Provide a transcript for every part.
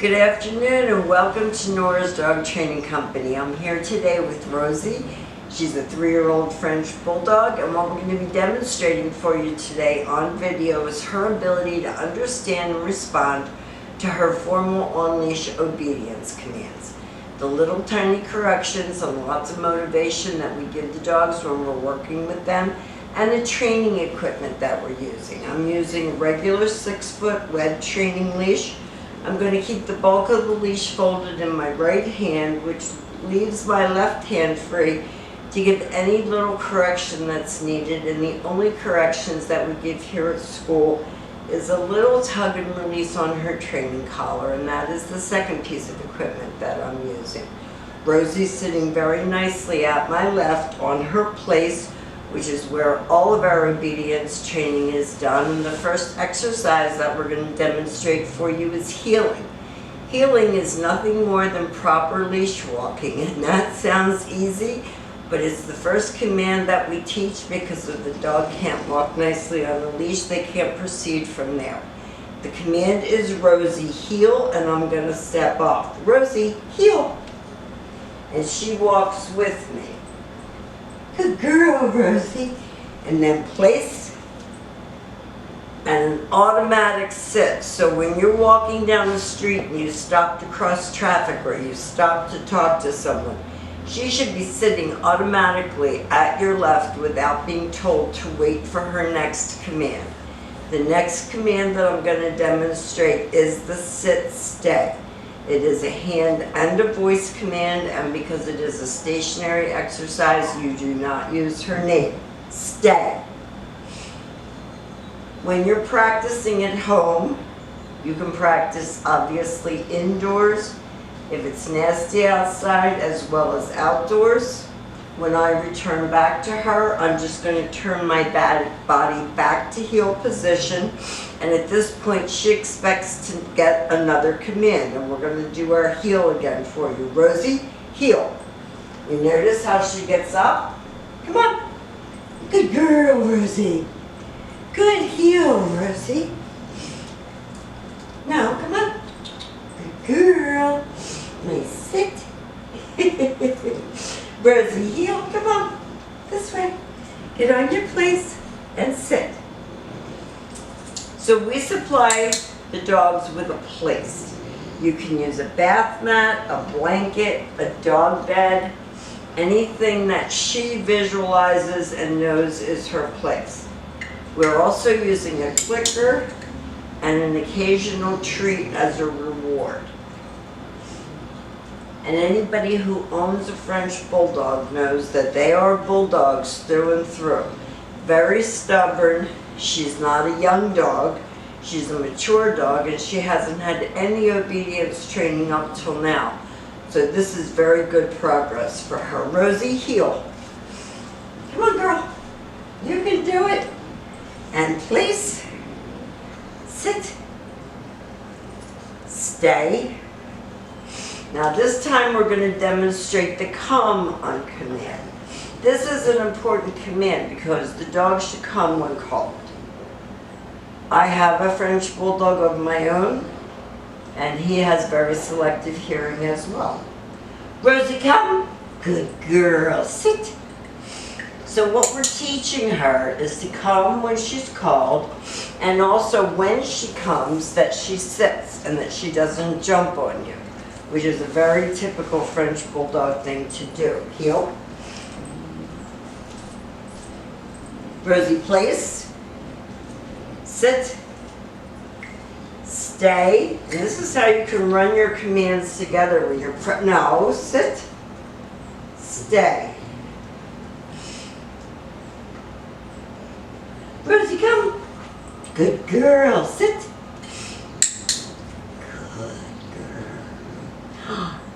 Good afternoon and welcome to Nora's Dog Training Company. I'm here today with Rosie. She's a 3-year-old French bulldog, and what we're going to be demonstrating for you today on video is her ability to understand and respond to her formal on-leash obedience commands. The little tiny corrections and lots of motivation that we give the dogs when we're working with them, and the training equipment that we're using. I'm using a regular 6-foot web training leash. I'm going to keep the bulk of the leash folded in my right hand, which leaves my left hand free to give any little correction that's needed. And the only corrections that we give here at school is a little tug and release on her training collar, and that is the second piece of equipment that I'm using. Rosie's sitting very nicely at my left on her place, which is where all of our obedience training is done. And the first exercise that we're going to demonstrate for you is heeling. Heeling is nothing more than proper leash walking, and that sounds easy, but it's the first command that we teach because if the dog can't walk nicely on a leash, they can't proceed from there. The command is Rosie, heel, and I'm going to step off. Rosie, heel. And she walks with me. Good girl, Rosie. And then place and an automatic sit. So when you're walking down the street and you stop to cross traffic or you stop to talk to someone, she should be sitting automatically at your left without being told to wait for her next command. The next command that I'm going to demonstrate is the sit stay. It is a hand and a voice command, and because it is a stationary exercise, you do not use her name. Stay. When you're practicing at home, you can practice obviously indoors, if it's nasty outside, as well as outdoors. When I return back to her, I'm just going to turn my body back to heel position, and at this point she expects to get another command, and we're going to do our heel again for you. Rosie, heel. You notice how she gets up? Come on. Good girl, Rosie. Good heel, Rosie. Now, come on. Good girl. Nice sit. Rosie, heel, come on, this way. Get on your place and sit. So we supply the dogs with a place. You can use a bath mat, a blanket, a dog bed, anything that she visualizes and knows is her place. We're also using a clicker and an occasional treat as a reward. And anybody who owns a French bulldog knows that they are bulldogs through and through. Very stubborn. She's not a young dog. She's a mature dog, and she hasn't had any obedience training up till now. So this is very good progress for her. Rosie, heel. Come on, girl. You can do it. And place. Sit. Stay. Now this time we're going to demonstrate the come on command. This is an important command because the dog should come when called. I have a French bulldog of my own, and he has very selective hearing as well. Rosie, come. Good girl. Sit. So what we're teaching her is to come when she's called, and also when she comes that she sits and that she doesn't jump on you, which is a very typical French bulldog thing to do. Heel. Rosie, place. Sit. Stay. And this is how you can run your commands together when you're no, sit. Stay. Rosie, come. Good girl. Sit.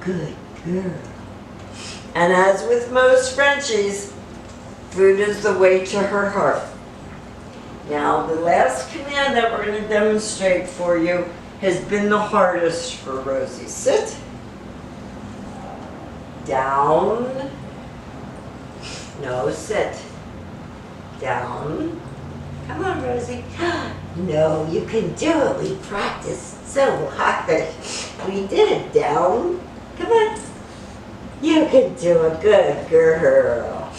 Good girl. And as with most Frenchies, food is the way to her heart. Now, the last command that we're going to demonstrate for you has been the hardest for Rosie. Sit. Down. No, sit. Down. Come on, Rosie. No, you can do it. We practiced so hard. We did it, down. Come on. You can do a good girl.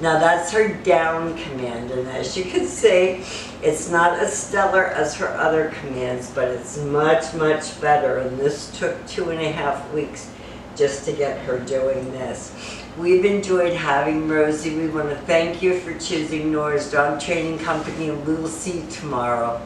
Now that's her down command, and as you can see, it's not as stellar as her other commands, but it's much, much better. And this took 2.5 weeks just to get her doing this. We've enjoyed having Rosie. We want to thank you for choosing Nora's Dog Training Company, and we will see you tomorrow.